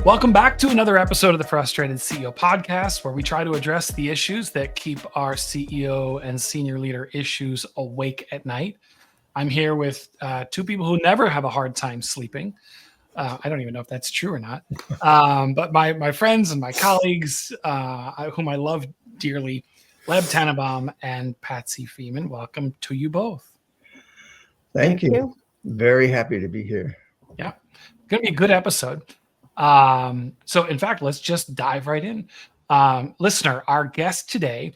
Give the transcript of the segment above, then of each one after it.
Welcome back to another episode of the Frustrated CEO podcast, where we try to address the issues that keep our CEO and senior leader issues awake at night. I'm here with two people who never have a hard time sleeping. I don't even know if that's true or not. But my friends and my colleagues, whom I love dearly, Leb Tannenbaum and Patsy Feeman. Welcome to you both. Thank you. Very happy to be here. Yeah, going to be a good episode. So in fact, let's just dive right in. Listener, our guest today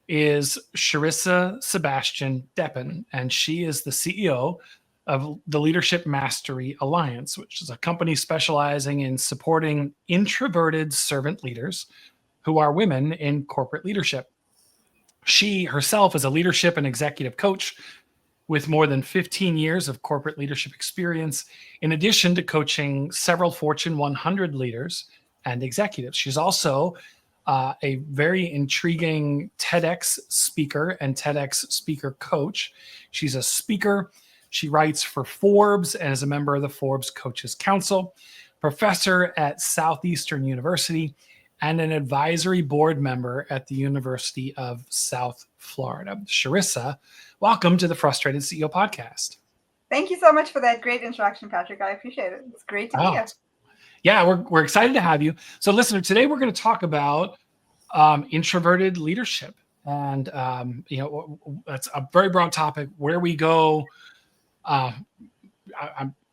is Sharissa Deppen, and she is the CEO of the Leadership Mastery Alliance, which is a company specializing in supporting introverted servant leaders who are women in corporate leadership. She herself is a leadership and executive coach with more than 15 years of corporate leadership experience, in addition to coaching several Fortune 100 leaders and executives. She's also a very intriguing TEDx speaker and TEDx speaker coach. She's a speaker. She writes for Forbes and is a member of the Forbes Coaches Council, professor at Southeastern University, and an advisory board member at the University of South Florida. Sharissa, welcome to the Frustrated CEO podcast. Thank you so much for that great introduction, Patrick. I appreciate it. It's great to be here. Yeah, we're excited to have you. So, listener, today we're going to talk about introverted leadership, and that's a very broad topic. Where we go,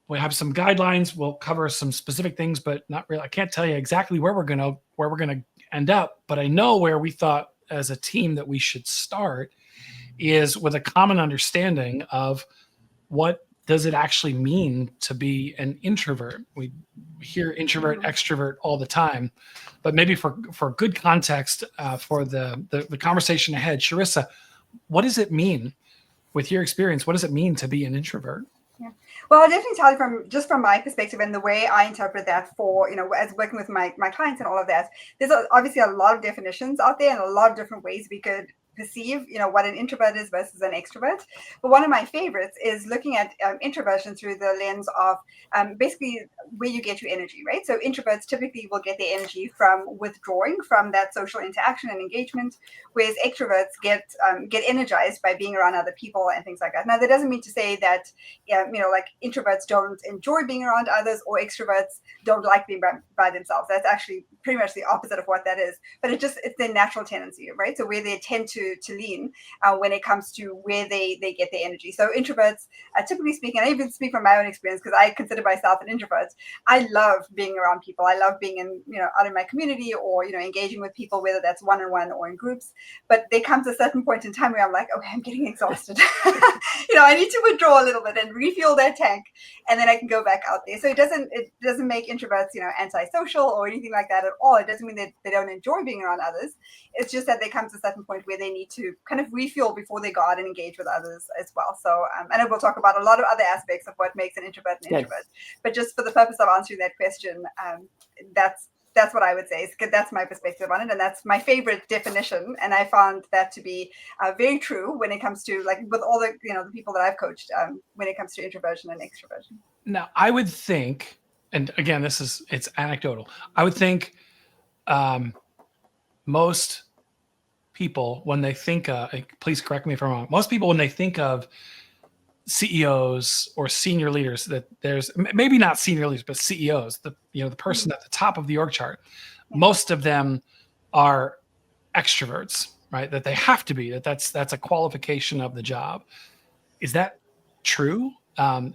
we have some guidelines. We'll cover some specific things, but not really. I can't tell you exactly where we're gonna end up. But I know where we thought as a team that we should start is with a common understanding of what does it actually mean to be an introvert. We hear introvert, extrovert all the time, but maybe for good context for the conversation ahead, Sharissa, what does it mean, with your experience, what does it mean to be an introvert? Yeah. Well, I'll definitely tell you from my perspective and the way I interpret that for, as working with my clients and all of that, there's obviously a lot of definitions out there and a lot of different ways we could perceive, what an introvert is versus an extrovert. But one of my favorites is looking at introversion through the lens of basically where you get your energy, right? So introverts typically will get their energy from withdrawing from that social interaction and engagement, whereas extroverts get energized by being around other people and things like that. Now, that doesn't mean to say that, like introverts don't enjoy being around others or extroverts don't like being by themselves. That's actually pretty much the opposite of what that is. But it's their natural tendency, right? So where they tend to lean when it comes to where they get their energy. So introverts, typically speaking, I even speak from my own experience because I consider myself an introvert. I love being around people. I love being in, out in my community or, engaging with people, whether that's one-on-one or in groups. But there comes a certain point in time where I'm like, okay, I'm getting exhausted. I need to withdraw a little bit and refuel that tank, and then I can go back out there. So it doesn't make introverts, antisocial or anything like that at all. It doesn't mean that they don't enjoy being around others. It's just that there comes a certain point where they need to kind of refuel before they go out and engage with others as well. So I know we'll talk about a lot of other aspects of what makes an introvert an introvert, but just for the purpose of answering that question, that's what I would say. That's my perspective on it, and that's my favorite definition. And I found that to be very true when it comes to, like, with all the the people that I've coached when it comes to introversion and extroversion. Now, I would think, and again, it's anecdotal. I would think most people, when they think of, please correct me if I'm wrong, most people when they think of CEOs or senior leaders, that there's maybe not senior leaders, but CEOs, the person at the top of the org chart, most of them are extroverts, right? That they have to be, that's a qualification of the job. Is that true?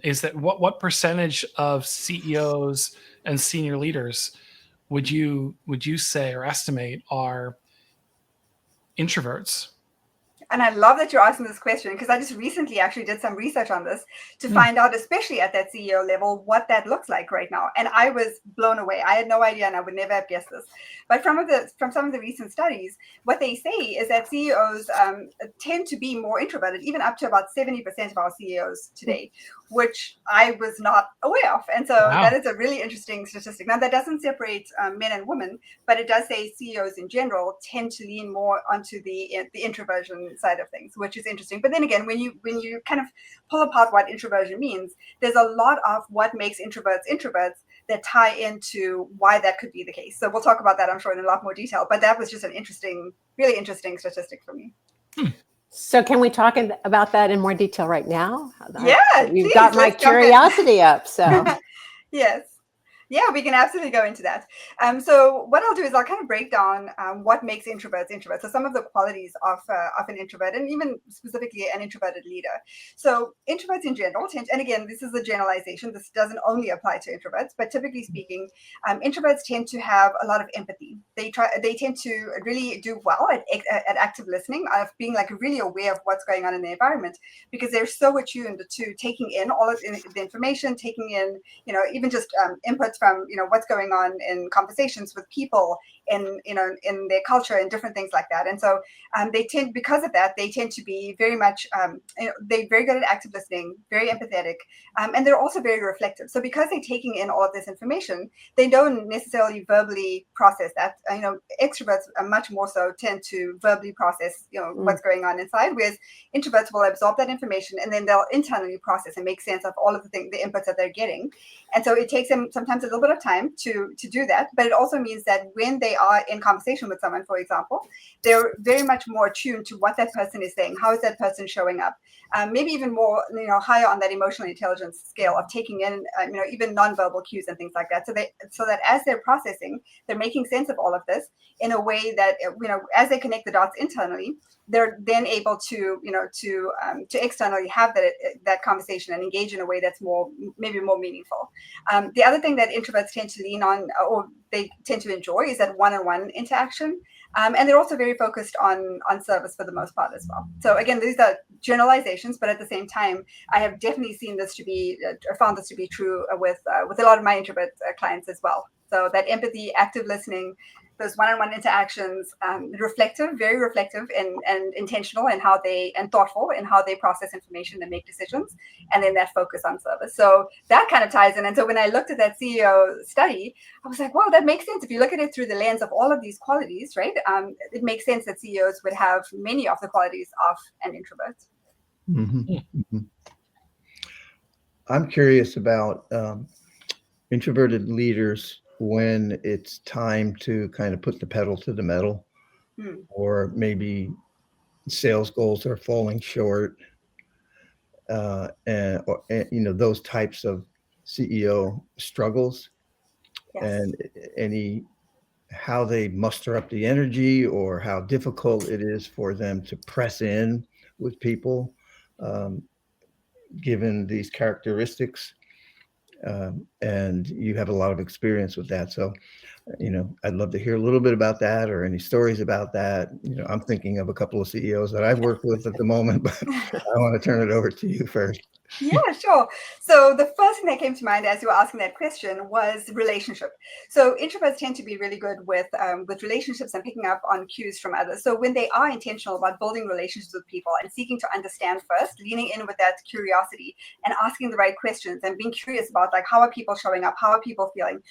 Is that what percentage of CEOs and senior leaders would you say or estimate are introverts? And I love that you're asking this question, because I just recently actually did some research on this to find out, especially at that CEO level, what that looks like right now. And I was blown away. I had no idea, and I would never have guessed this. But from some of the recent studies, what they say is that CEOs tend to be more introverted, even up to about 70% of our CEOs today, which I was not aware of. And so that is a really interesting statistic. Now, that doesn't separate men and women, but it does say CEOs in general tend to lean more onto the introversion side of things, which is interesting. But then again, when you kind of pull apart what introversion means, there's a lot of what makes introverts that tie into why that could be the case. So we'll talk about that, I'm sure, in a lot more detail. But that was just an really interesting statistic for me. So can we talk about that in more detail right now? Yeah, You've got my curiosity up. So yes. Yeah, we can absolutely go into that. So what I'll do is I'll kind of break down what makes introverts introverts. So some of the qualities of an introvert, and even specifically an introverted leader. So introverts in general tend, and again, this is a generalization. This doesn't only apply to introverts, but typically speaking, introverts tend to have a lot of empathy. They tend to really do well at active listening, of being like really aware of what's going on in the environment, because they're so attuned to taking in all of the information, taking in, even just input from what's going on in conversations with people in their culture and different things like that. And so because of that, they tend to be very much they're very good at active listening, very empathetic, and they're also very reflective. So because they're taking in all of this information, they don't necessarily verbally process that. Extroverts are much more so tend to verbally process what's going on inside, whereas introverts will absorb that information and then they'll internally process and make sense of all of the inputs that they're getting. And so it takes them sometimes a little bit of time to do that, but it also means that when they are in conversation with someone, for example, they're very much more attuned to what that person is saying, how is that person showing up, maybe even more higher on that emotional intelligence scale of taking in even nonverbal cues and things like that, so that as they're processing, they're making sense of all of this in a way that as they connect the dots internally, they're then able to externally have that conversation and engage in a way that's maybe more meaningful. The other thing that introverts tend to lean on, or they tend to enjoy, is that one-on-one interaction. And they're also very focused on service for the most part as well. So again, these are generalizations, but at the same time, I have definitely found this to be true with a lot of my introvert clients as well. So that empathy, active listening, those one-on-one interactions, very reflective and intentional and thoughtful in how they process information and make decisions, and then that focus on service. So that kind of ties in. And so when I looked at that CEO study, I was like, well, that makes sense. If you look at it through the lens of all of these qualities, right? It makes sense that CEOs would have many of the qualities of an introvert. Mm-hmm. Mm-hmm. I'm curious about introverted leaders when it's time to kind of put the pedal to the metal, or maybe sales goals are falling short, and those types of CEO struggles. Yes. And how they muster up the energy, or how difficult it is for them to press in with people, given these characteristics. And you have a lot of experience with that. So, I'd love to hear a little bit about that, or any stories about that. I'm thinking of a couple of CEOs that I've worked with at the moment, but I want to turn it over to you first. Yeah, sure. So the first thing that came to mind as you were asking that question was relationship. So introverts tend to be really good with relationships and picking up on cues from others. So when they are intentional about building relationships with people and seeking to understand first, leaning in with that curiosity and asking the right questions and being curious about how are people showing up, how are people feeling,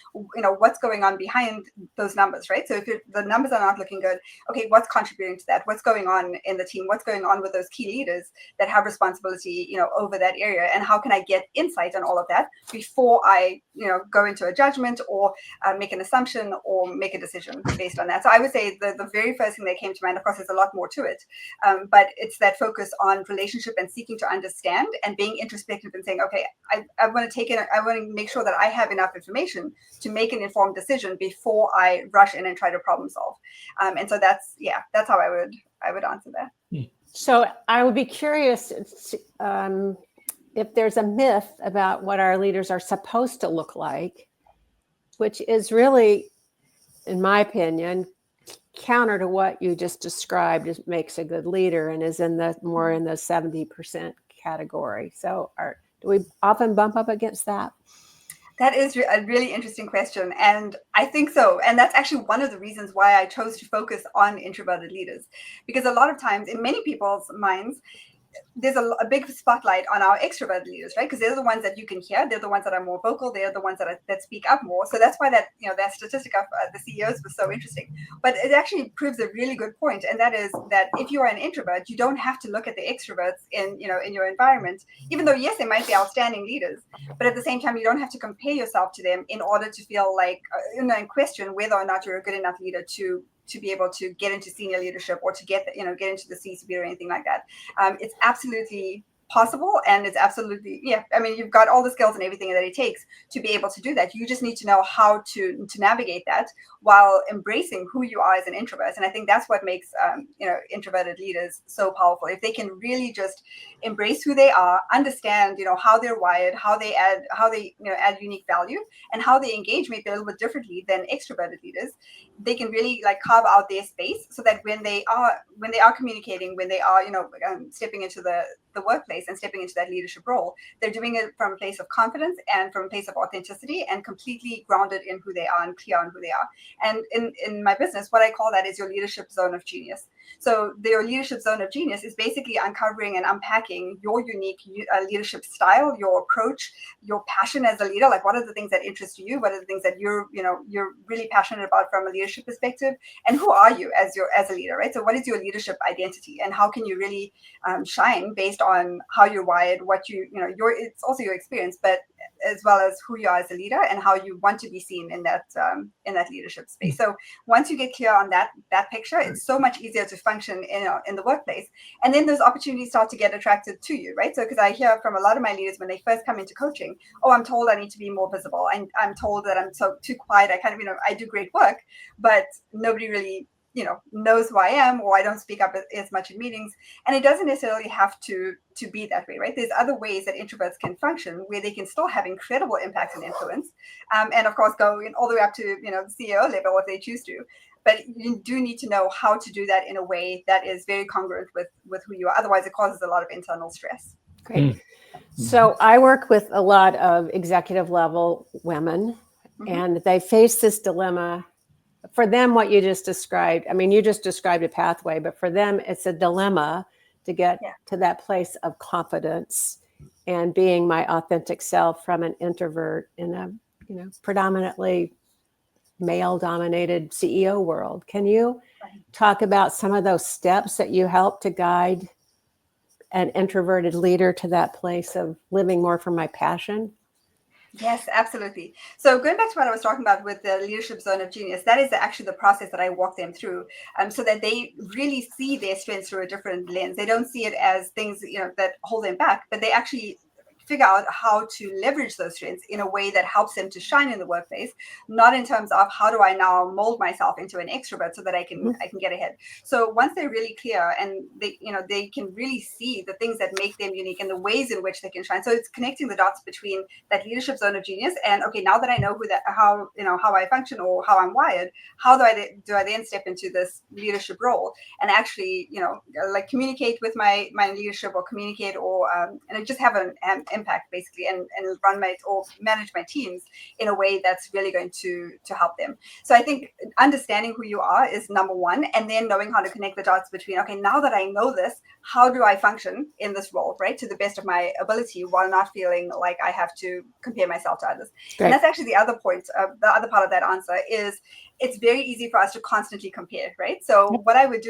what's going on behind those numbers, right? So if the numbers are not looking good, okay, what's contributing to that? What's going on in the team? What's going on with those key leaders that have responsibility, over that area? And how can I get insight on all of that before I, go into a judgment or make an assumption or make a decision based on that? So I would say the very first thing that came to mind, of course, there's a lot more to it, but it's that focus on relationship and seeking to understand and being introspective and saying, okay, I want to make sure that I have enough information to make an informed decision before I rush in and try to problem solve. And so that's how I would answer that. So I would be curious if there's a myth about what our leaders are supposed to look like, which is really, in my opinion, counter to what you just described as makes a good leader, and is more in the 70% category. So do we often bump up against that? That is a really interesting question. And I think so. And that's actually one of the reasons why I chose to focus on introverted leaders, because a lot of times in many people's minds, there's a big spotlight on our extroverted leaders, right? Because they're the ones that you can hear. They're the ones that are more vocal. They're the ones that speak up more. So that's why that statistic of the CEOs was so interesting. But it actually proves a really good point, and that is that if you are an introvert, you don't have to look at the extroverts in your environment. Even though yes, they might be outstanding leaders, but at the same time, you don't have to compare yourself to them in order to feel like and question whether or not you're a good enough leader to be able to get into senior leadership or to get into the C-suite or anything like that. It's absolutely possible, and it's absolutely you've got all the skills and everything that it takes to be able to do that. You just need to know how to navigate that while embracing who you are as an introvert. And I think that's what makes introverted leaders so powerful. If they can really just embrace who they are, understand how they're wired, how they add unique value, and how they engage maybe a little bit differently than extroverted leaders, they can really carve out their space so that when they are communicating, when they are stepping into the workplace and stepping into that leadership role, they're doing it from a place of confidence and from a place of authenticity and completely grounded in who they are and clear on who they are. And in my business, what I call that is your leadership zone of genius. So your leadership zone of genius is basically uncovering and unpacking your unique leadership style, your approach, your passion as a leader. Like, what are the things that interest you? What are the things that you're really passionate about from a leadership perspective? And who are you as a leader, right? So what is your leadership identity, and how can you really shine based on how you're wired, what it's also your experience, but as well as who you are as a leader and how you want to be seen in that leadership space. So once you get clear on that picture, it's so much easier to function in the workplace. And then those opportunities start to get attracted to you, right? So because I hear from a lot of my leaders when they first come into coaching, I'm told I need to be more visible. I'm told that I'm so too quiet. I kind of, I do great work, but nobody really knows who I am, or I don't speak up as much in meetings. And it doesn't necessarily have to be that way, right? There's other ways that introverts can function where they can still have incredible impact and influence. And of course, go all the way up to, the CEO level if they choose to. But you do need to know how to do that in a way that is very congruent with who you are. Otherwise, it causes a lot of internal stress. Great. So I work with a lot of executive level women, and they face this dilemma. For them, what you just described, you just described a pathway, but for them, it's a dilemma to get to that place of confidence and being my authentic self from an introvert in a, predominantly male-dominated CEO world. Can you talk about some of those steps that you help to guide an introverted leader to that place of living more from my passion? Yes, absolutely. So going back to what I was talking about with the leadership zone of genius, that is actually the process that I walk them through, so that they really see their strengths through a different lens. They don't see it as things that hold them back, but they actually figure out how to leverage those strengths in a way that helps them to shine in the workplace, not in terms of how do I now mold myself into an extrovert so that I can get ahead. So once they're really clear and they can really see the things that make them unique and the ways in which they can shine. So it's connecting the dots between that leadership zone of genius and, okay, now that I know how I function or how I'm wired, how do I then step into this leadership role and actually communicate with my leadership, or communicate or and just have an impact basically, and run or manage my teams in a way that's really going to help them. So I think understanding who you are is number one, and then knowing how to connect the dots between, okay, now that I know this, how do I function in this role, right, to the best of my ability, while not feeling like I have to compare myself to others. Great. And that's actually the other point. The other part of that answer is it's very easy for us to constantly compare, right? So what I would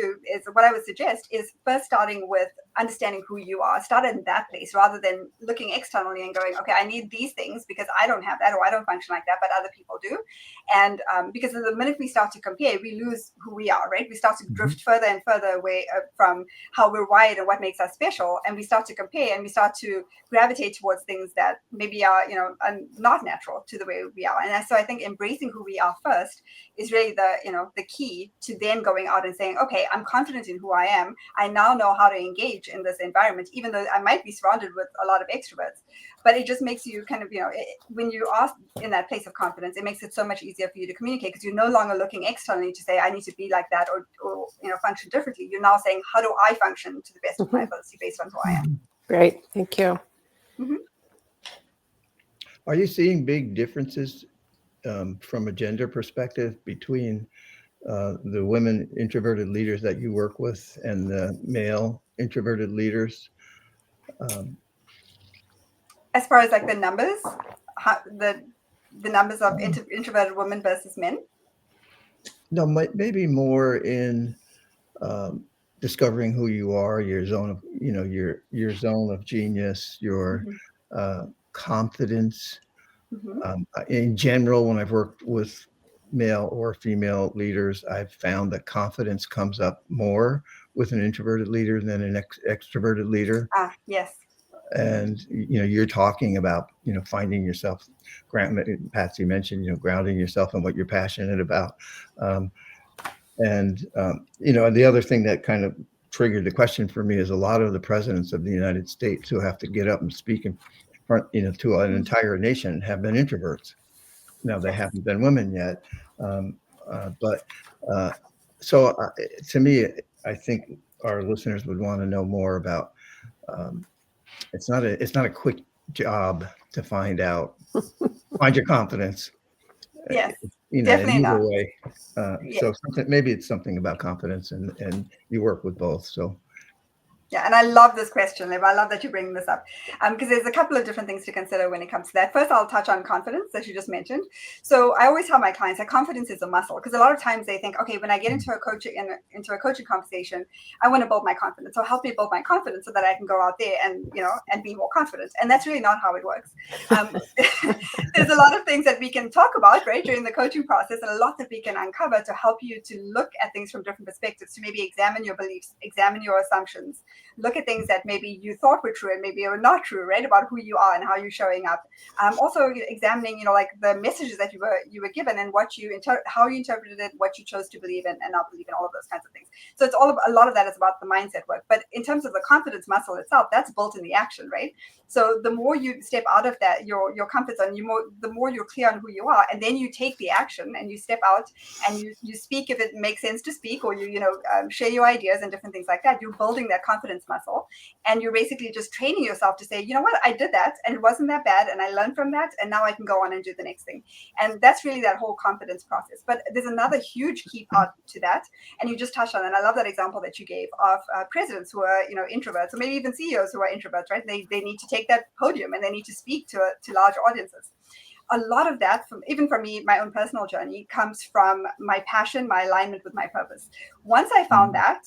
suggest is first starting with understanding who you are. Start in that place rather than looking externally and going, okay, I need these things because I don't have that, or I don't function like that, but other people do. And because the minute we start to compare, we lose who we are, right? We start to drift further and further away from how we're wired and what makes us special. And we start to compare and we start to gravitate towards things that maybe are, are not natural to the way we are. And so I think embracing who we are first is really the key to then going out and saying, okay, I'm confident in who I am. I now know how to engage in this environment, even though I might be surrounded with a lot of extroverts. But it just makes you kind of, when you are in that place of confidence, it makes it so much easier for you to communicate, because you're no longer looking externally to say, I need to be like that or function differently. You're now saying, how do I function to the best of my ability based on who I am? Great. Thank you. Are you seeing big differences from a gender perspective between the women introverted leaders that you work with and the male introverted leaders? As far as like the numbers, the numbers of introverted women versus men. No, maybe more in discovering who you are, your zone of, your zone of genius, your confidence. In general, when I've worked with male or female leaders, I've found that confidence comes up more with an introverted leader than an extroverted leader. Yes. And, you're talking about, finding yourself, Patsy mentioned, grounding yourself in what you're passionate about. And the other thing that kind of triggered the question for me is a lot of the presidents of the United States who have to get up and speak in front, to an entire nation have been introverts. Now, they haven't been women yet. So to me, I think our listeners would want to know more about, it's not a quick job to find your confidence. Yes. In Definitely either not. way. So maybe it's something about confidence, and you work with both. So. Yeah, and I love this question, Liv. I love that you're bringing this up because there's a couple of different things to consider when it comes to that. First, I'll touch on confidence, as you just mentioned. So I always tell my clients that confidence is a muscle because a lot of times they think, okay, when I get into a coaching conversation, I want to build my confidence. So help me build my confidence so that I can go out there and and be more confident. And that's really not how it works. There's a lot of things that we can talk about during the coaching process, and a lot that we can uncover to help you to look at things from different perspectives, to maybe examine your beliefs, examine your assumptions. Look at things that maybe you thought were true and maybe are not true, right? About who you are and how you're showing up. Also examining, like the messages that you were given and how you interpreted it, what you chose to believe in and not believe in, all of those kinds of things. So it's a lot of that is about the mindset work. But in terms of the confidence muscle itself, that's built in the action, right? So the more you step out of that, your comfort zone, the more you're clear on who you are, and then you take the action and you step out and you speak if it makes sense to speak, or you share your ideas and different things like that. You're building that confidence muscle, and you're basically just training yourself to say, you know what, I did that and it wasn't that bad, and I learned from that, and now I can go on and do the next thing. And that's really that whole confidence process. But there's another huge key part to that, and you just touched on it. And I love that example that you gave of presidents who are introverts, or maybe even CEOs who are introverts, right? They need to take that podium and they need to speak to large audiences. A lot of that, even for me, my own personal journey, comes from my passion, my alignment with my purpose. Once I found that,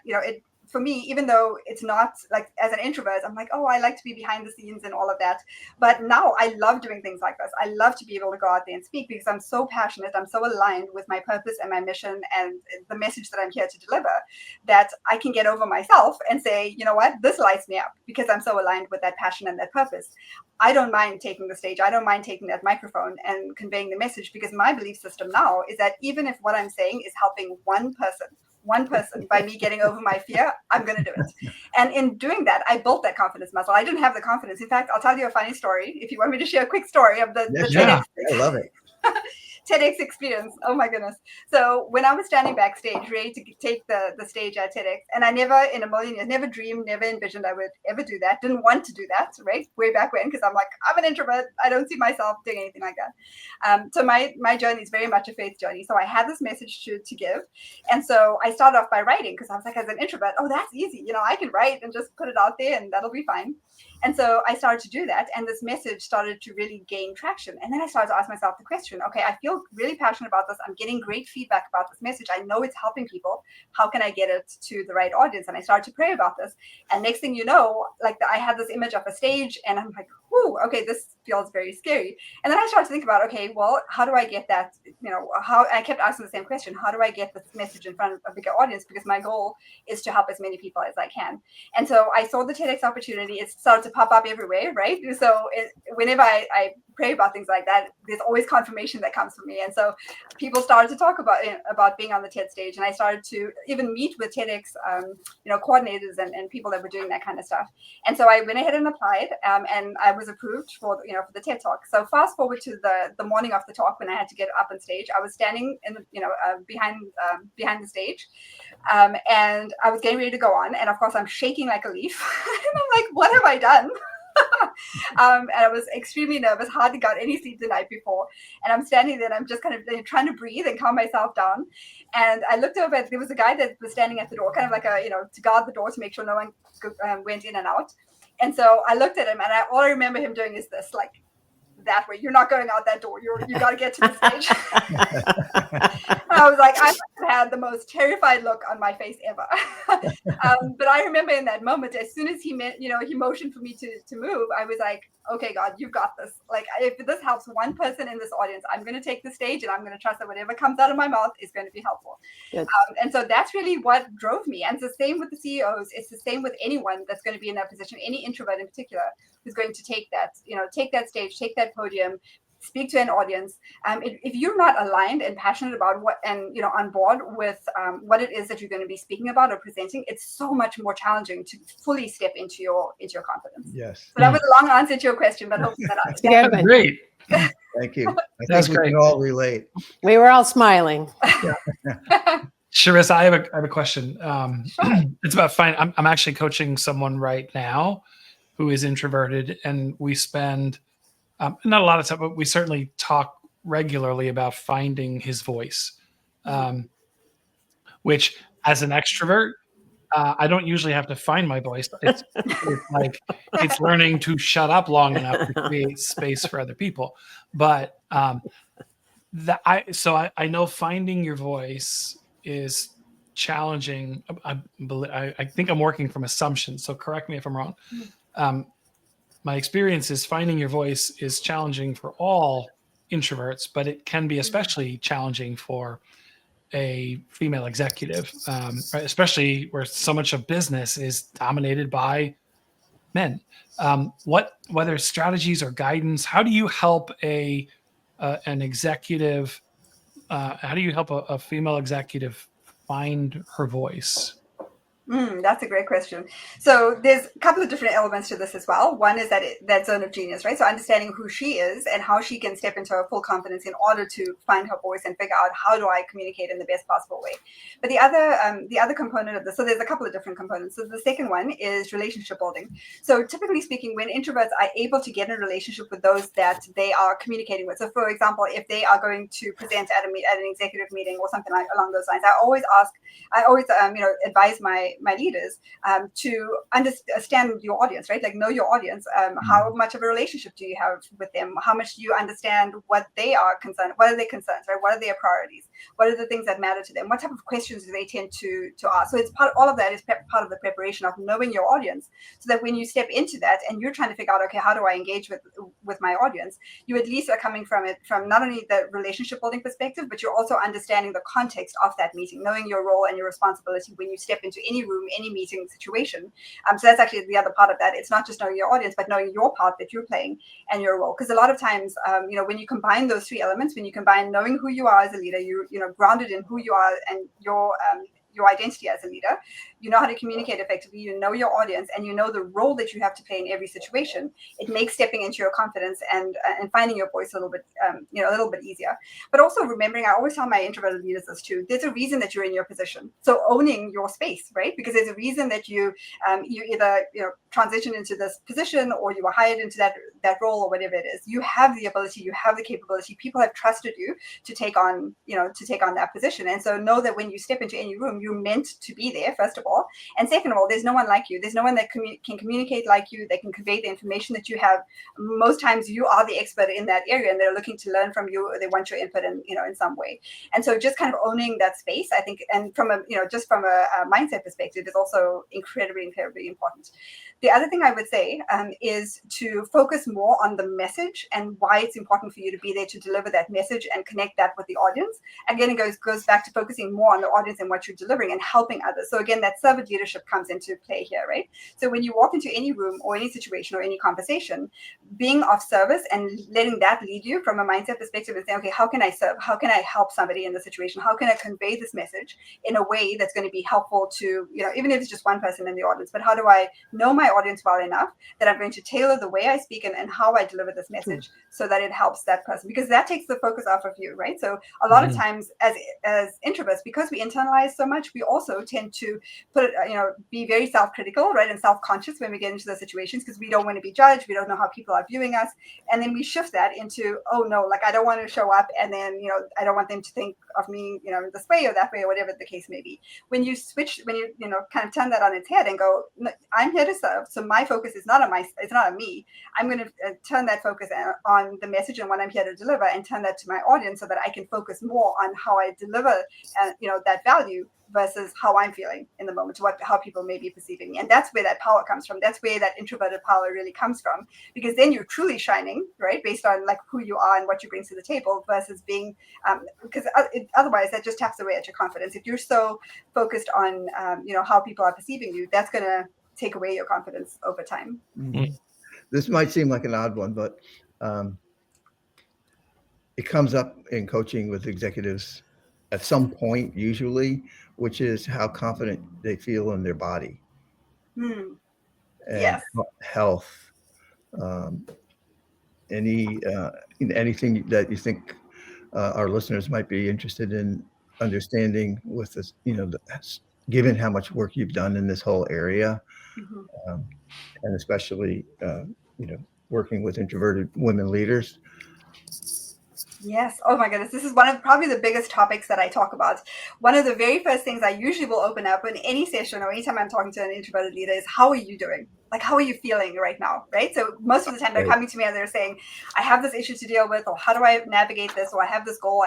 it, for me, even though it's not like as an introvert, I'm like, oh, I like to be behind the scenes and all of that. But now I love doing things like this. I love to be able to go out there and speak because I'm so passionate. I'm so aligned with my purpose and my mission and the message that I'm here to deliver, that I can get over myself and say, you know what, this lights me up because I'm so aligned with that passion and that purpose. I don't mind taking the stage. I don't mind taking that microphone and conveying the message, because my belief system now is that even if what I'm saying is helping one person by me getting over my fear, I'm going to do it. And in doing that, I built that confidence muscle. I didn't have the confidence. In fact, I'll tell you a funny story if you want me to share a quick story of the TEDx. I love it. TEDx experience. Oh my goodness. So when I was standing backstage, ready to take the stage at TEDx, and I never in a million years, never dreamed, never envisioned I would ever do that. Didn't want to do that, right? Way back when, because I'm like, I'm an introvert. I don't see myself doing anything like that. So my journey is very much a faith journey. So I had this message to give. And so I started off by writing, because I was like, as an introvert, oh, that's easy. I can write and just put it out there and that'll be fine. And so I started to do that, and this message started to really gain traction. And then I started to ask myself the question, okay, I feel really passionate about this. I'm getting great feedback about this message. I know it's helping people. How can I get it to the right audience? And I started to pray about this. And next thing you know, I had this image of a stage, and I'm like, whoo, okay, this feels very scary. And then I started to think about, okay, well, how do I get that? How I kept asking the same question. How do I get this message in front of a bigger audience? Because my goal is to help as many people as I can. And so I saw the TEDx opportunity. It started to pop up everywhere, right? So whenever I pray about things like that, there's always confirmation that comes from me. And so people started to talk about being on the TED stage, and I started to even meet with TEDx, coordinators and people that were doing that kind of stuff. And so I went ahead and applied, and I was approved for the TED Talk. So fast forward to the morning of the talk, when I had to get up on stage, I was standing in behind the stage, and I was getting ready to go on, and of course I'm shaking like a leaf. And I'm like, what have I done? And I was extremely nervous, hardly got any sleep the night before. And I'm standing there and I'm just kind of trying to breathe and calm myself down. And I looked over, there was a guy that was standing at the door, kind of like to guard the door to make sure no one went in and out. And so I looked at him, and all I remember him doing is this, like, that way. You're not going out that door. You got to get to the stage. I was like, I had the most terrified look on my face ever. But I remember in that moment, as soon as he motioned for me to move, I was like, okay, God, you've got this. Like, if this helps one person in this audience, I'm going to take the stage, and I'm going to trust that whatever comes out of my mouth is going to be helpful. And so that's really what drove me. And it's the same with the CEOs. It's the same with anyone that's going to be in that position, any introvert in particular, who's going to take that stage, take that podium, speak to an audience. If you're not aligned and passionate about what, and on board with what it is that you're going to be speaking about or presenting, it's so much more challenging to fully step into your confidence. Yes. So that was a long answer to your question, but hopefully that answers. Yeah, great. Thank you. I That's think we great. can all relate. We were all smiling. Sharissa, I have a question. Sure. It's about I'm actually coaching someone right now who is introverted, and we spend not a lot of time, but we certainly talk regularly about finding his voice, which, as an extrovert, I don't usually have to find my voice. It's like it's learning to shut up long enough to create space for other people. But I know finding your voice is challenging. I think I'm working from assumptions, so correct me if I'm wrong. My experience is finding your voice is challenging for all introverts, but it can be especially challenging for a female executive, right? Especially where so much of business is dominated by men. Whether strategies or guidance, how do you help an executive? How do you help a female executive find her voice? That's a great question. So there's a couple of different elements to this as well. One is that zone of genius, right? So understanding who she is and how she can step into her full confidence in order to find her voice and figure out how do I communicate in the best possible way. But the other component of this, so there's a couple of different components. So the second one is relationship building. So typically speaking, when introverts are able to get in a relationship with those that they are communicating with. So for example, if they are going to present at an executive meeting or something along those lines, I always advise my leaders to understand your audience, right? Like, know your audience. How much of a relationship do you have with them? How much do you understand what they are concerned? What are their concerns, right? What are their priorities? What are the things that matter to them? What type of questions do they tend to ask? So it's all of that is part of the preparation of knowing your audience, so that when you step into that and you're trying to figure out, okay, how do I engage with my audience? You at least are coming from it from not only the relationship building perspective, but you're also understanding the context of that meeting, knowing your role and your responsibility when you step into any room, any meeting situation. So that's actually the other part of that. It's not just knowing your audience, but knowing your part that you're playing and your role. Because a lot of times, when you combine those three elements, when you combine knowing who you are as a leader, you grounded in who you are and your identity as a leader, you know how to communicate effectively, you know your audience, and you know the role that you have to play in every situation. It makes stepping into your confidence and finding your voice a little bit easier. But also remembering, I always tell my introverted leaders this too, there's a reason that you're in your position. So owning your space, right? Because there's a reason that you either transition into this position or you were hired into that role or whatever it is. You have the ability, you have the capability. People have trusted you to take on that position. And so know that when you step into any room, you're meant to be there, first of all. And second of all, there's no one like you. There's no one that can communicate like you, that can convey the information that you have. Most times you are the expert in that area and they're looking to learn from you, or they want your input in some way. And so just kind of owning that space, I think, and from a mindset perspective, is also incredibly important. The other thing I would say is to focus more on the message and why it's important for you to be there to deliver that message and connect that with the audience. Again, it goes back to focusing more on the audience and what you're delivering and helping others. So again, that servant leadership comes into play here, right? So when you walk into any room or any situation or any conversation, being of service and letting that lead you from a mindset perspective and saying, okay, how can I serve? How can I help somebody in the situation? How can I convey this message in a way that's going to be helpful to, even if it's just one person in the audience, but how do I know my audience well enough that I'm going to tailor the way I speak and how I deliver this message so that it helps that person? Because that takes the focus off of you, right? So a lot of times as introverts, because we internalize so much, we also tend to be very self-critical, right, and self-conscious when we get into those situations, because we don't want to be judged, we don't know how people are viewing us, and then we shift that into, oh no, like I don't want to show up, and then I don't want them to think of me this way or that way, or whatever the case may be. When you switch, when you kind of turn that on its head and go, no, I'm here to serve, so my focus is not on me. I'm going to turn that focus on the message and what I'm here to deliver, and turn that to my audience so that I can focus more on how I deliver that value versus how I'm feeling in the moment, how people may be perceiving me. And that's where that power comes from. That's where that introverted power really comes from, because then you're truly shining, right, based on like who you are and what you bring to the table, versus being because otherwise that just taps away at your confidence. If you're so focused on how people are perceiving you, that's going to take away your confidence over time. Mm-hmm. This might seem like an odd one, but it comes up in coaching with executives at some point, usually, which is how confident they feel in their body and yes. health. Anything that you think our listeners might be interested in understanding with this, given how much work you've done in this whole area, and especially, working with introverted women leaders. Yes. Oh my goodness. This is one of probably the biggest topics that I talk about. One of the very first things I usually will open up in any session or anytime I'm talking to an introverted leader is, how are you doing? Like, how are you feeling right now? Right. So most of the time they're coming to me and they're saying, I have this issue to deal with, or how do I navigate this? Or I have this goal.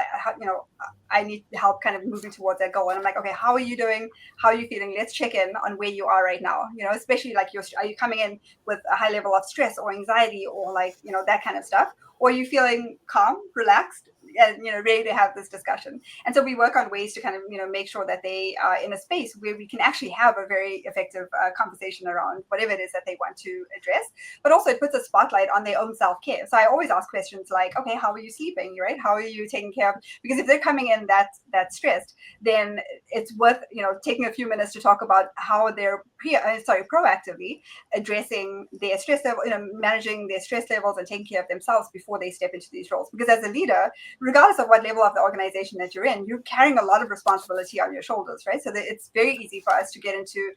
I need help kind of moving towards that goal. And I'm like, okay, how are you doing? How are you feeling? Let's check in on where you are right now. Especially like are you coming in with a high level of stress or anxiety or like, that kind of stuff? Or are you feeling calm, relaxed, and ready to have this discussion? And so we work on ways to kind of make sure that they are in a space where we can actually have a very effective conversation around whatever it is that they want to address. But also it puts a spotlight on their own self-care. So I always ask questions like, okay, how are you sleeping? Right? How are you taking care of? Because if they're coming in that stressed, then it's worth taking a few minutes to talk about how they're proactively addressing their stress level, managing their stress levels and taking care of themselves before they step into these roles. Because as a leader, regardless of what level of the organization that you're in, you're carrying a lot of responsibility on your shoulders, right? So that it's very easy for us to get into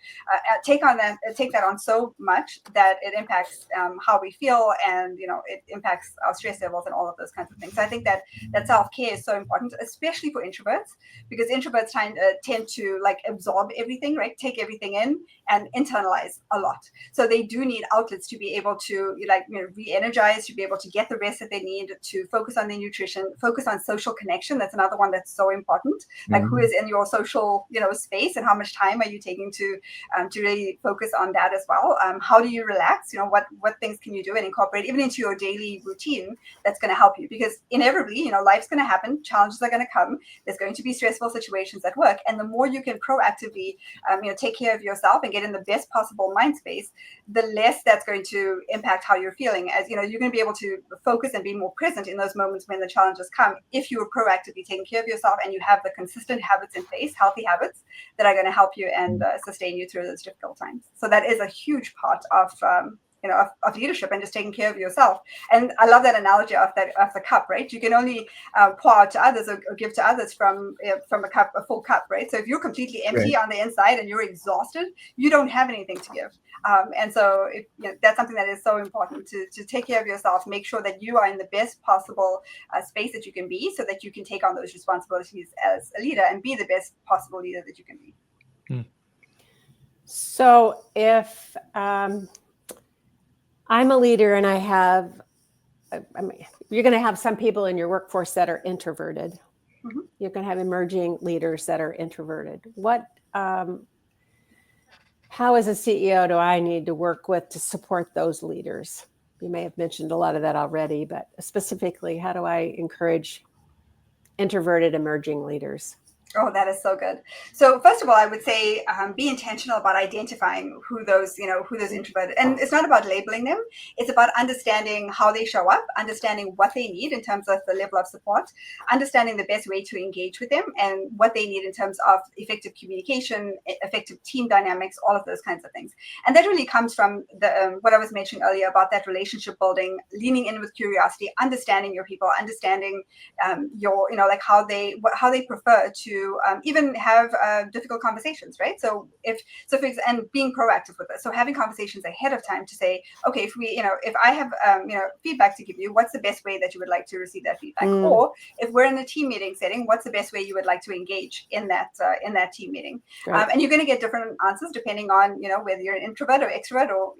take that on so much that it impacts how we feel, and it impacts our stress levels and all of those kinds of things. So I think that self-care is so important, especially for introverts, because introverts tend to like absorb everything, right? Take everything in and internalize a lot. So they do need outlets to be able to re-energize, to be able to get the rest that they need, to focus on their nutrition, focus on social connection. That's another one that's so important. Like who is in your social space, and how much time are you taking to really focus on that as well. How do you relax? What things can you do and incorporate even into your daily routine that's going to help you? Because inevitably, life's going to happen, challenges are going to come, there's going to be stressful situations at work, and the more you can proactively take care of yourself and get in the best possible mind space, the less that's going to impact how you're feeling. As you're going to be able to focus and be more present in those moments when the challenges come, if you are proactively taking care of yourself and you have the consistent habits in place, healthy habits that are going to help you and sustain you through those difficult times. So that is a huge part of of leadership, and just taking care of yourself. And I love that analogy of the cup, right? You can only pour out to others or give to others from a full cup, right? So if you're completely empty on the inside and you're exhausted, you don't have anything to give. And so that's something that is so important, to take care of yourself, make sure that you are in the best possible space that you can be, so that you can take on those responsibilities as a leader and be the best possible leader that you can be. So if I'm a leader and you're going to have some people in your workforce that are introverted. Mm-hmm. You're going to have emerging leaders that are introverted. How as a CEO do I need to work with to support those leaders? You may have mentioned a lot of that already, but specifically, how do I encourage introverted emerging leaders? Oh, that is so good. So first of all, I would say be intentional about identifying who those introverted, and it's not about labeling them. It's about understanding how they show up, understanding what they need in terms of the level of support, understanding the best way to engage with them, and what they need in terms of effective communication, effective team dynamics, all of those kinds of things. And that really comes from the what I was mentioning earlier about that relationship building, leaning in with curiosity, understanding your people, understanding how they prefer to to even have difficult conversations, right? So and being proactive with it. So having conversations ahead of time to say, okay, if I have feedback to give you, what's the best way that you would like to receive that feedback? Or if we're in a team meeting setting, what's the best way you would like to engage in that team meeting? Right. And you're going to get different answers depending on whether you're an introvert or extrovert or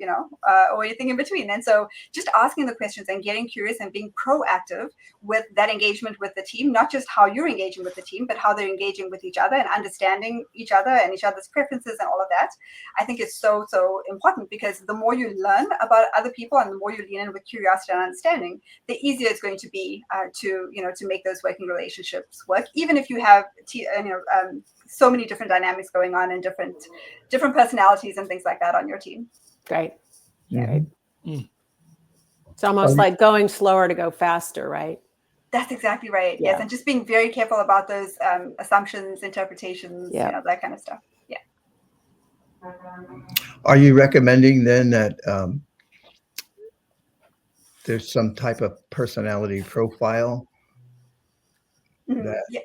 or anything in between. And so just asking the questions and getting curious and being proactive with that engagement with the team, not just how you're engaging with the team, but how they're engaging with each other and understanding each other and each other's preferences and all of that, I think is so important, because the more you learn about other people and the more you lean in with curiosity and understanding, the easier it's going to be to make those working relationships work, even if you have so many different dynamics going on and different personalities and things like that on your team. Right. Mhm. Right. It's almost like going slower to go faster, right? That's exactly right. Yeah. Yes, and just being very careful about those assumptions, interpretations, that kind of stuff. Yeah. Are you recommending then that there's some type of personality profile that Yeah.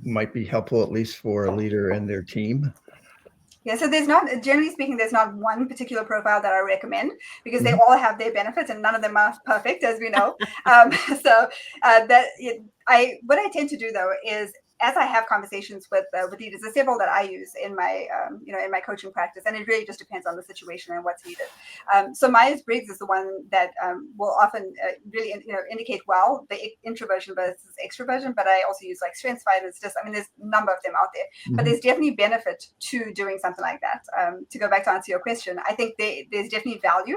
might be helpful, at least for a leader and their team? Yeah, so generally speaking, there's not one particular profile that I recommend, because they all have their benefits and none of them are perfect, as we know. What I tend to do though is, as I have conversations with leaders, there's several that I use in my in my coaching practice, and it really just depends on the situation and what's needed. So Myers-Briggs is the one that will often really indicate well the introversion versus extroversion, but I also use like StrengthsFinders. There's a number of them out there, but there's definitely benefit to doing something like that. To go back to answer your question, I think there's definitely value.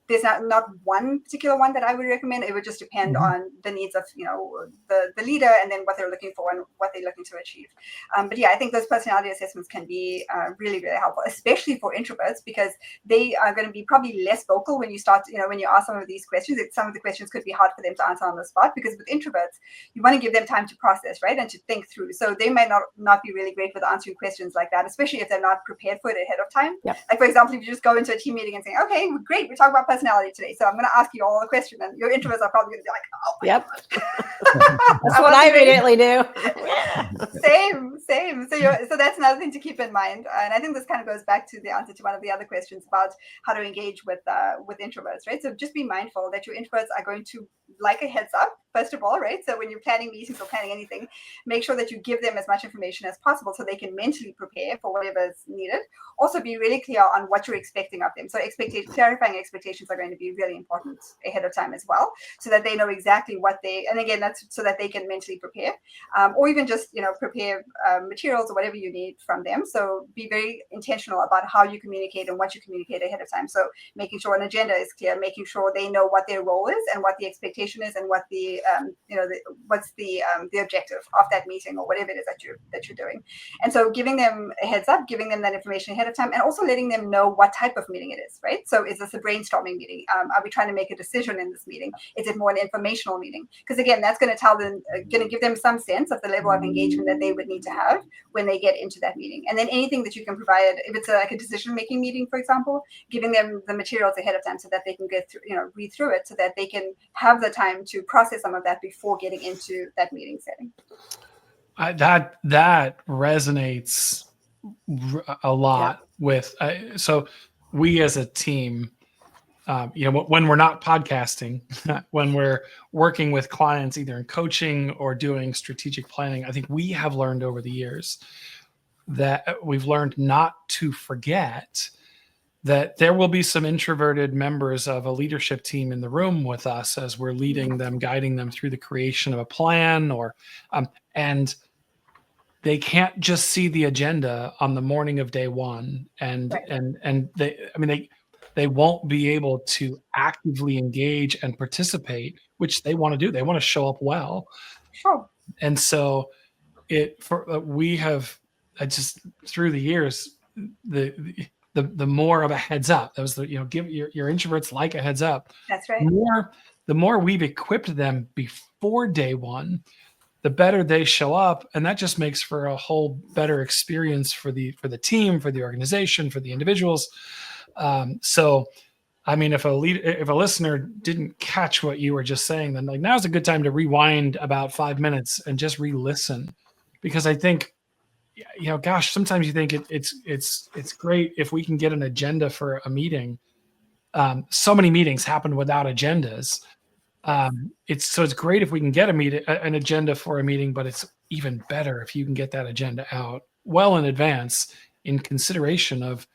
There's not one particular one that I would recommend. It would just depend on the needs of the leader, and then what they're looking for and what they're looking to achieve. But yeah, I think those personality assessments can be really, really helpful, especially for introverts, because they are going to be probably less vocal when you start, when you ask some of these questions. Some of the questions could be hard for them to answer on the spot, because with introverts, you want to give them time to process, right, and to think through. So they might not be really great with answering questions like that, especially if they're not prepared for it ahead of time. Yep. Like, for example, if you just go into a team meeting and say, okay, great, we're talking about personality today, so I'm going to ask you all a question, and your introverts are probably going to be like, oh my Yep. God. That's what I immediately do. Same. So that's another thing to keep in mind, and I think this kind of goes back to the answer to one of the other questions about how to engage with introverts, right? So just be mindful that your introverts are going to like a heads up, first of all, right? So when you're planning meetings or planning anything, make sure that you give them as much information as possible so they can mentally prepare for whatever is needed. Also, be really clear on what you're expecting of them. So clarifying expectations are going to be really important ahead of time as well, so that they know exactly and again, that's so that they can mentally prepare, or even just prepare materials or whatever you need from them. So be very intentional about how you communicate and what you communicate ahead of time. So making sure an agenda is clear, making sure they know what their role is and what the expectation is, and what what's the objective of that meeting or whatever it is that you're doing. And so giving them a heads up, giving them that information ahead of time, and also letting them know what type of meeting it is, right? So is this a brainstorming meeting? Are we trying to make a decision in this meeting? Is it more an informational meeting? Because again, that's going to give them some sense of the level of engagement that they would need to have when they get into that meeting. And then anything that you can provide, if it's like a decision-making meeting, for example, giving them the materials ahead of time so that they can get through, read through it, so that they can have the time to process some of that before getting into that meeting setting. That resonates a lot with. So we as a team, when we're not podcasting, when we're working with clients, either in coaching or doing strategic planning, I think we have learned over the years that we've learned not to forget that there will be some introverted members of a leadership team in the room with us as we're leading them, guiding them through the creation of a plan, and they can't just see the agenda on the morning of day one, and they won't be able to actively engage and participate, which they want to do. They want to show up well. Sure. And so we have through the years, the more of a heads up. That was give your introverts like a heads up. That's right. The more we've equipped them before day one, the better they show up, and that just makes for a whole better experience for the team, for the organization, for the individuals. So, I mean, if a listener didn't catch what you were just saying, then now's a good time to rewind about 5 minutes and just re-listen because I think, gosh, sometimes you think it's great if we can get an agenda for a meeting. So many meetings happen without agendas. It's great if we can get an agenda for a meeting, but it's even better if you can get that agenda out well in advance in consideration of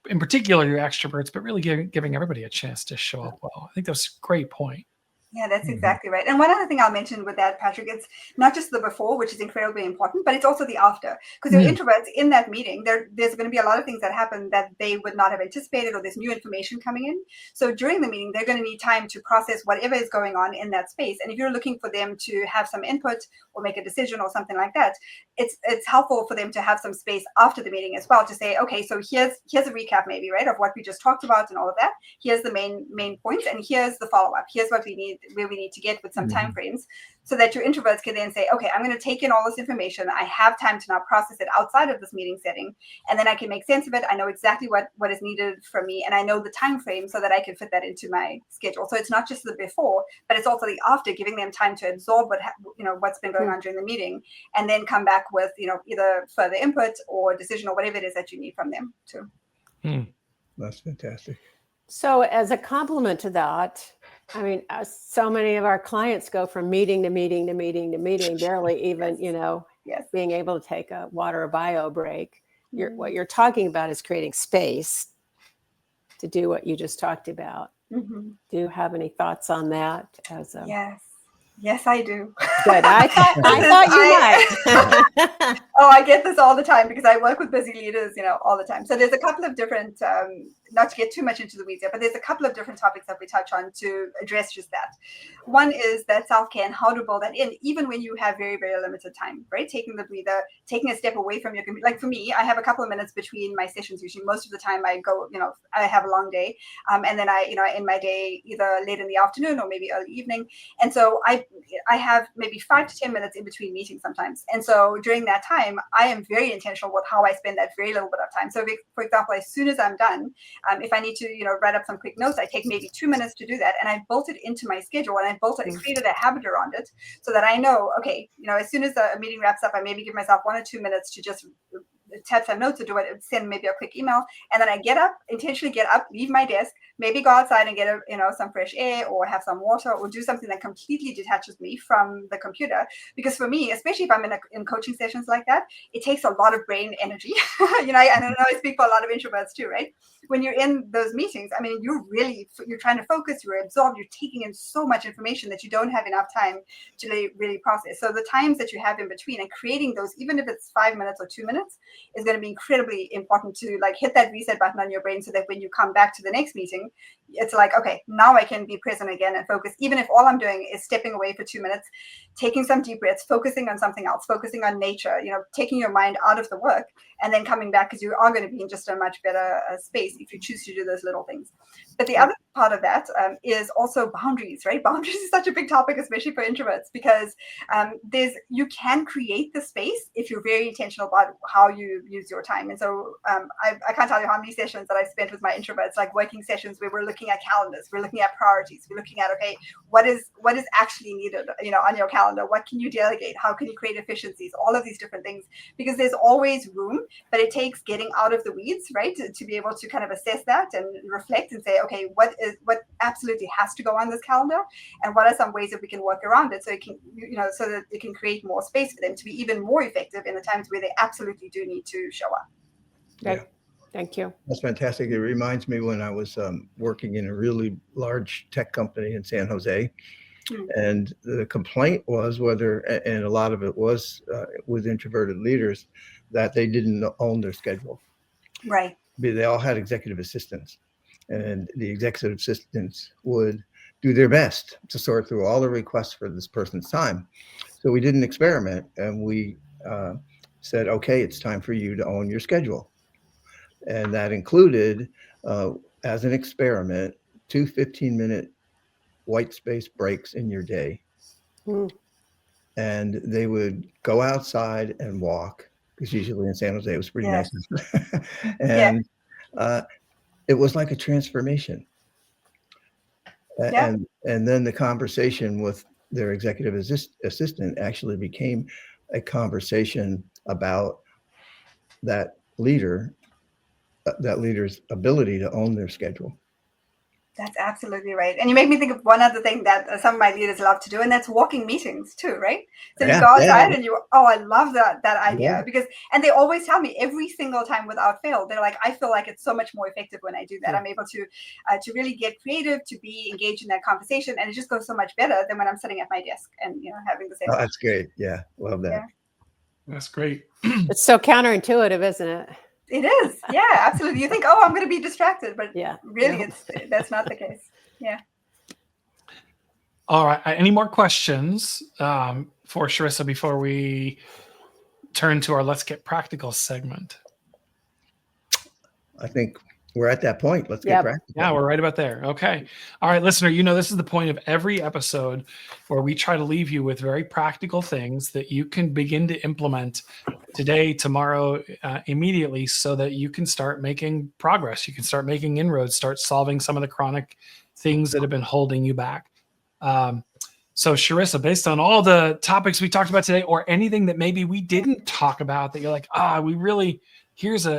in particular your extroverts, but really giving everybody a chance to show up well. I think that's a great point. Yeah, that's exactly right. And one other thing I'll mention with that, Patrick, it's not just the before, which is incredibly important, but it's also the after. Because your introverts in that meeting, there's going to be a lot of things that happen that they would not have anticipated, or there's new information coming in. So during the meeting, they're going to need time to process whatever is going on in that space. And if you're looking for them to have some input or make a decision or something like that, it's helpful for them to have some space after the meeting as well to say, okay, so here's a recap maybe, right, of what we just talked about and all of that. Here's the main points, and here's the follow-up. Here's what we need, where we need to get with some time frames, so that your introverts can then say, okay, I'm going to take in all this information. I have time to now process it outside of this meeting setting, and then I can make sense of it. I know exactly what is needed from me, and I know the time frame so that I can fit that into my schedule. So it's not just the before, but it's also the after, giving them time to absorb what's been going on during the meeting, and then come back with either further input or decision or whatever it is that you need from them too. That's fantastic. So as a complement to that, I mean, so many of our clients go from meeting to meeting to meeting to meeting, barely even, being able to take a water or bio break. What you're talking about is creating space to do what you just talked about. Do you have any thoughts on that? Yes, I do. Good. I thought you might. Oh, I get this all the time because I work with busy leaders, all the time. So there's a couple of different, not to get too much into the weeds here, but there's a couple of different topics that we touch on to address just that. One is that self-care and how to build that in, even when you have very, very limited time, right? Taking the breather, taking a step away from your computer. Like for me, I have a couple of minutes between my sessions. Usually most of the time I go, I have a long day. And then I end my day either late in the afternoon or maybe early evening. And so I have maybe 5 to 10 minutes in between meetings sometimes. And so during that time, I am very intentional with how I spend that very little bit of time. So for example, as soon as I'm done, if I need to, write up some quick notes, I take maybe 2 minutes to do that. And I built it into my schedule, and I created a habit around it so that I know, okay, as soon as a meeting wraps up, I maybe give myself 1 or 2 minutes to just type some notes or do it, send maybe a quick email, and then I intentionally get up, leave my desk, maybe go outside and get some fresh air or have some water or do something that completely detaches me from the computer. Because for me, especially if I'm in coaching sessions like that, it takes a lot of brain energy. I know I speak for a lot of introverts too, right? When you're in those meetings, I mean, you're trying to focus, you're absorbed, you're taking in so much information that you don't have enough time to really process. So the times that you have in between and creating those, even if it's 5 minutes or 2 minutes, is going to be incredibly important to hit that reset button on your brain, so that when you come back to the next meeting, it's like, okay, now I can be present again and focus, even if all I'm doing is stepping away for 2 minutes, taking some deep breaths, focusing on something else, focusing on nature, taking your mind out of the work and then coming back, because you are going to be in just a much better space if you choose to do those little things. But the other part of that is also boundaries, right? Boundaries is such a big topic, especially for introverts, because you can create the space if you're very intentional about how you use your time. And so I can't tell you how many sessions that I've spent with my introverts, like working sessions where we're looking at calendars, we're looking at priorities, we're looking at, okay, what is actually needed, on your calendar? What can you delegate? How can you create efficiencies? All of these different things, because there's always room, but it takes getting out of the weeds, right, to be able to kind of assess that and reflect and say, okay, what absolutely has to go on this calendar, and what are some ways that we can work around it so it can, so that it can create more space for them to be even more effective in the times where they absolutely do need to show up. Yeah. Thank you. That's fantastic. It reminds me when I was working in a really large tech company in San Jose, and the complaint was and a lot of it was with introverted leaders, that they didn't own their schedule. Right. They all had executive assistants, and the executive assistants would do their best to sort through all the requests for this person's time. So we did an experiment, and we said, okay, it's time for you to own your schedule. And that included, as an experiment, 2 15-minute white space breaks in your day. And they would go outside and walk, because usually in San Jose it was pretty nice. And it was like a transformation. And then the conversation with their executive assistant actually became a conversation about that leader's ability to own their schedule. That's absolutely right. And you make me think of one other thing that some of my leaders love to do, and that's walking meetings too, right? So you go outside and I love that idea because, and they always tell me every single time without fail, they're like, I feel like it's so much more effective when I do that. I'm able to really get creative, to be engaged in that conversation, and it just goes so much better than when I'm sitting at my desk and having the same. Oh, that's great. Yeah, love that. Yeah. That's great. It's so counterintuitive, isn't it? It is. Yeah, absolutely. You think, oh, I'm going to be distracted, but really, that's not the case. Yeah. All right. Any more questions for Sharissa before we turn to our Let's Get Practical segment? I think we're at that point. Let's get practical. Yeah, we're right about there. Okay. All right, listener, this is the point of every episode where we try to leave you with very practical things that you can begin to implement today, tomorrow, immediately, so that you can start making progress. You can start making inroads, start solving some of the chronic things that have been holding you back. So Sharissa, based on all the topics we talked about today, or anything that maybe we didn't talk about that you're like,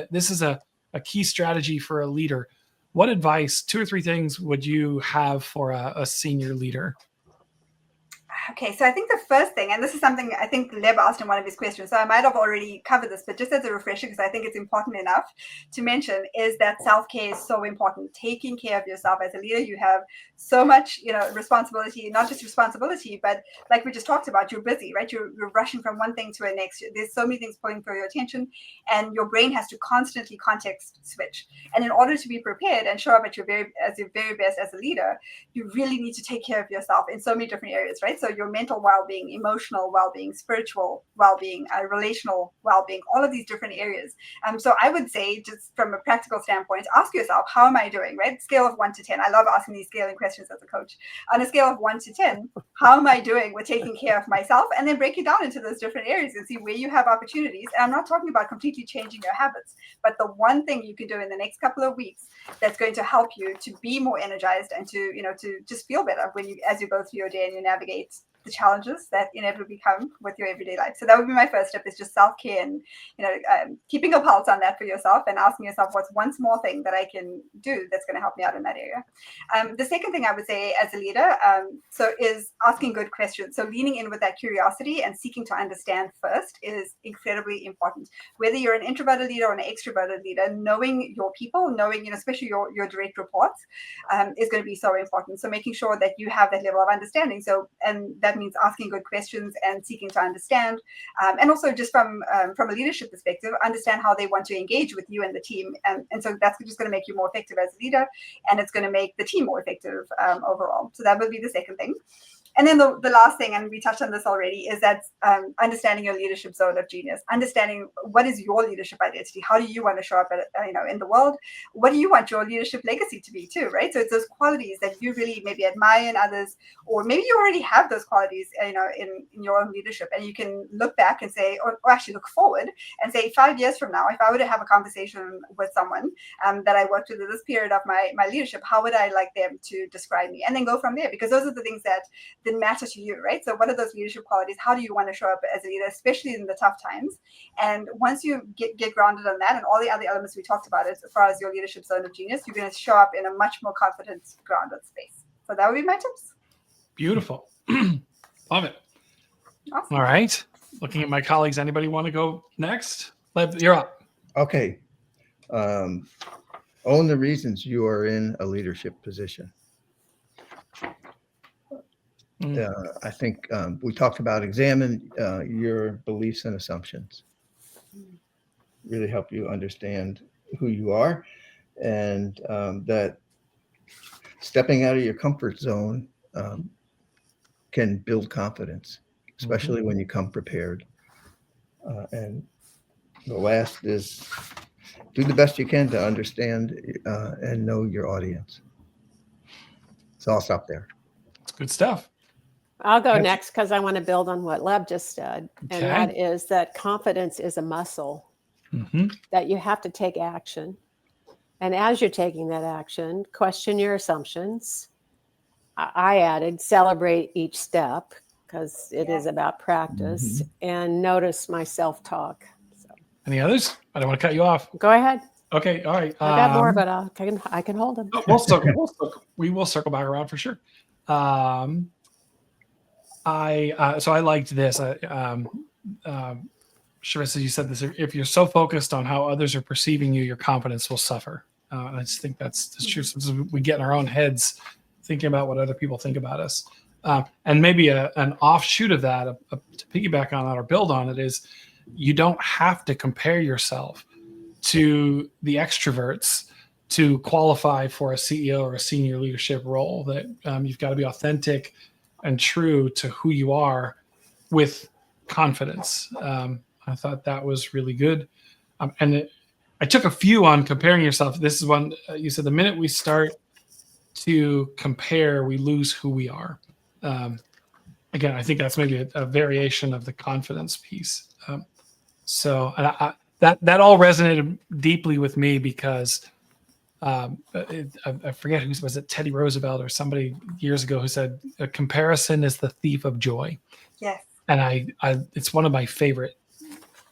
this is a key strategy for a leader. What advice, 2 or 3 things would you have for a senior leader? Okay, so I think the first thing, and this is something I think Leb asked in one of his questions, so I might have already covered this, but just as a refresher, because I think it's important enough to mention, is that self-care is so important. Taking care of yourself as a leader, you have so much, responsibility, not just responsibility, but like we just talked about, you're busy, right? You're rushing from one thing to the next. There's so many things pulling for your attention, and your brain has to constantly context switch. And in order to be prepared and show up at your very best as a leader, you really need to take care of yourself in so many different areas, right? So your mental well-being, emotional well-being, spiritual well-being, relational well-being, all of these different areas. So I would say, just from a practical standpoint, ask yourself, how am I doing, right? Scale of 1 to 10. I love asking these scaling questions as a coach. On a scale of 1 to 10, how am I doing with taking care of myself? And then break it down into those different areas and see where you have opportunities. And I'm not talking about completely changing your habits, but the one thing you can do in the next couple of weeks that's going to help you to be more energized and to just feel better as you go through your day and you navigate the challenges that inevitably come with your everyday life. So that would be my first step, is just self-care and keeping a pulse on that for yourself and asking yourself, what's one small thing that I can do that's going to help me out in that area. The second thing I would say as a leader is asking good questions. So leaning in with that curiosity and seeking to understand first is incredibly important. Whether you're an introverted leader or an extroverted leader, knowing your people, knowing especially your direct reports is going to be so important. So making sure that you have that level of understanding. And that means asking good questions and seeking to understand, and also just from a leadership perspective, understand how they want to engage with you and the team, and so that's just going to make you more effective as a leader, and it's going to make the team more effective overall. So that would be the second thing. And then the last thing, and we touched on this already, is that understanding your leadership zone of genius, understanding what is your leadership identity. How do you want to show up in the world? What do you want your leadership legacy to be too, right? So it's those qualities that you really maybe admire in others, or maybe you already have those qualities, in your own leadership, and you can look back and say, or actually look forward and say, 5 years from now, if I were to have a conversation with someone that I worked with in this period of my leadership, how would I like them to describe me? And then go from there, because those are the things that matter to you, right? So what are those leadership qualities? How do you want to show up as a leader, especially in the tough times? And once you get grounded on that and all the other elements we talked about, as far as your leadership zone of genius, you're going to show up in a much more confident, grounded space. So that would be my tips. Beautiful. Love it. Awesome. All right. Looking at my colleagues, anybody want to go next? Leb, you're up. Okay. Own the reasons you are in a leadership position. I think we talked about examine your beliefs and assumptions. Really help you understand who you are, and that stepping out of your comfort zone can build confidence, especially when you come prepared. And the last is do the best you can to understand and know your audience. So I'll stop there. It's good stuff. I'll go next because I want to build on what Leb just said. Okay. And that is that confidence is a muscle, that you have to take action. And as you're taking that action, question your assumptions, I added celebrate each step, because it is Yeah. about practice, and notice my self-talk. So Any others? I don't want to cut you off. go ahead. Okay, all right. I got more, but I can hold them. We will circle back around for sure. So I liked this. Sharissa, you said this. If you're so focused on how others are perceiving you, your confidence will suffer. I just think that's true. Sometimes we get in our own heads thinking about what other people think about us. And maybe an offshoot of that, to piggyback on that or build on it, is you don't have to compare yourself to the extroverts to qualify for a CEO or a senior leadership role. That you've got to be authentic and true to who you are with confidence. I thought that was really good. I took a few on comparing yourself. This is one you said, the minute we start to compare, we lose who we are. Again, I think that's maybe a variation of the confidence piece. That all resonated deeply with me because I forget who was it, Teddy Roosevelt or somebody years ago who said, "A comparison is the thief of joy." Yes. And it's one of my favorite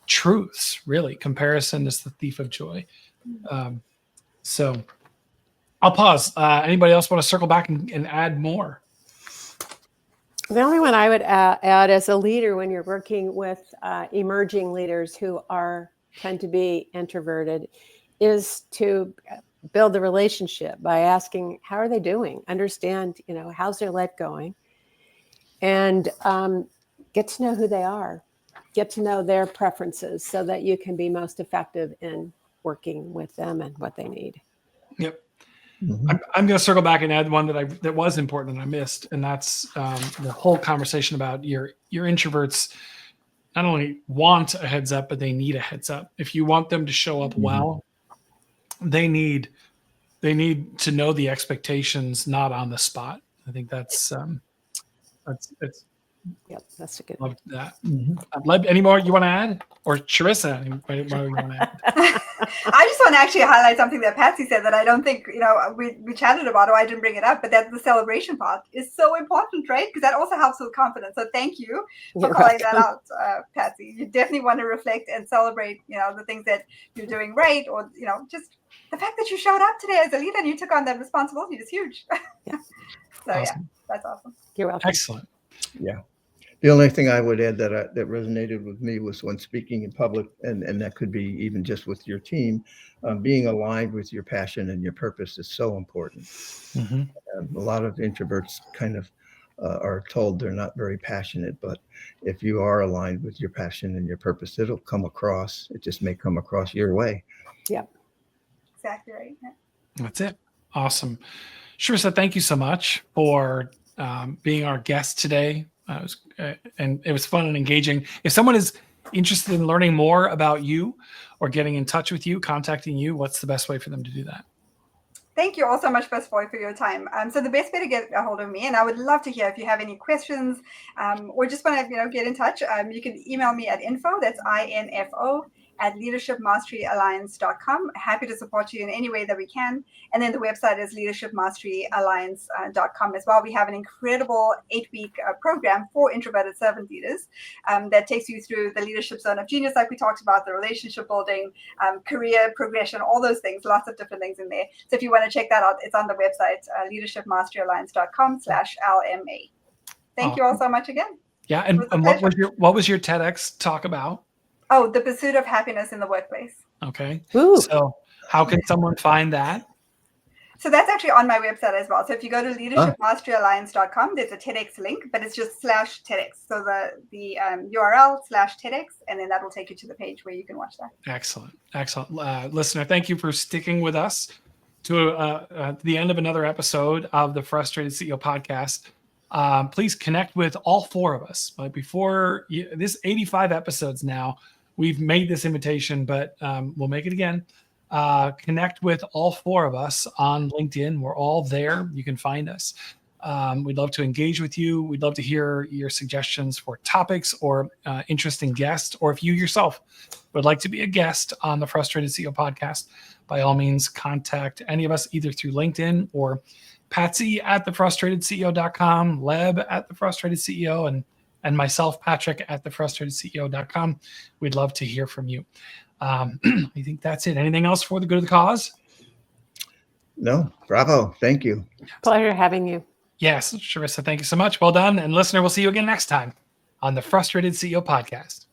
truths, really. Comparison is the thief of joy. So I'll pause. Anybody else want to circle back and add more? The only one I would add as a leader, when you're working with emerging leaders who tend to be introverted, is to build the relationship by asking, how are they doing? Understand, how's their life going? And get to know who they are, get to know their preferences so that you can be most effective in working with them and what they need. Yep. I'm going to circle back and add one that was important and I missed, and that's the whole conversation about your introverts not only want a heads up, but they need a heads up. If you want them to show up well, they need to know the expectations, not on the spot. I think that's Yep, that's a good loved that. Any more you want to add, or Sharissa? Any more you want to add? I just want to actually highlight something that Patsy said that I don't think we chatted about, or I didn't bring it up, but that the celebration part is so important, right? Because that also helps with confidence. So thank you for calling that out, Patsy. You definitely want to reflect and celebrate, the things that you're doing right, or just the fact that you showed up today as a leader and you took on that responsibility is huge. Yeah. So awesome. Yeah, that's awesome. You're welcome. Excellent. Yeah. The only thing I would add that resonated with me was when speaking in public, and that could be even just with your team, being aligned with your passion and your purpose is so important. A lot of introverts kind of are told they're not very passionate, but if you are aligned with your passion and your purpose, it'll come across. It just may come across your way. Yep. Exactly right. Yeah. That's it. Awesome. Sharissa, thank you so much for being our guest today. And it was fun and engaging. If someone is interested in learning more about you or getting in touch with you, contacting you, what's the best way for them to do that? Thank you all so much, first of all, for your time. So the best way to get a hold of me, and I would love to hear if you have any questions or just want to get in touch, you can email me at info, that's info, at leadershipmasteryalliance.com. Happy to support you in any way that we can. And then the website is leadershipmasteryalliance.com as well. We have an incredible 8-week program for introverted servant leaders that takes you through the leadership zone of genius, like we talked about, the relationship building, career progression, all those things, lots of different things in there. So if you want to check that out, it's on the website, leadershipmasteryalliance.com/LMA. Thank you all so much again. Yeah. And what was your TEDx talk about? Oh, the pursuit of happiness in the workplace. Okay. Ooh. So how can someone find that? So that's actually on my website as well. So if you go to leadershipmasteryalliance.com, there's a TEDx link, but it's just /TEDx. So the URL /TEDx, and then that will take you to the page where you can watch that. Excellent. Listener, thank you for sticking with us to the end of another episode of the Frustrated CEO podcast. Please connect with all 4 of us. But before this 85 episodes now, we've made this invitation, but we'll make it again. Connect with all 4 of us on LinkedIn. We're all there. You can find us. We'd love to engage with you. We'd love to hear your suggestions for topics or interesting guests, or if you yourself would like to be a guest on the Frustrated CEO podcast, by all means, contact any of us either through LinkedIn or Patsy at thefrustratedceo.com, Leb at thefrustratedceo, and myself, Patrick, at thefrustratedceo.com. We'd love to hear from you. I think that's it. Anything else for the good of the cause? No, bravo. Thank you. Pleasure having you. Yes, Sharissa, thank you so much. Well done. And listener, we'll see you again next time on the Frustrated CEO podcast.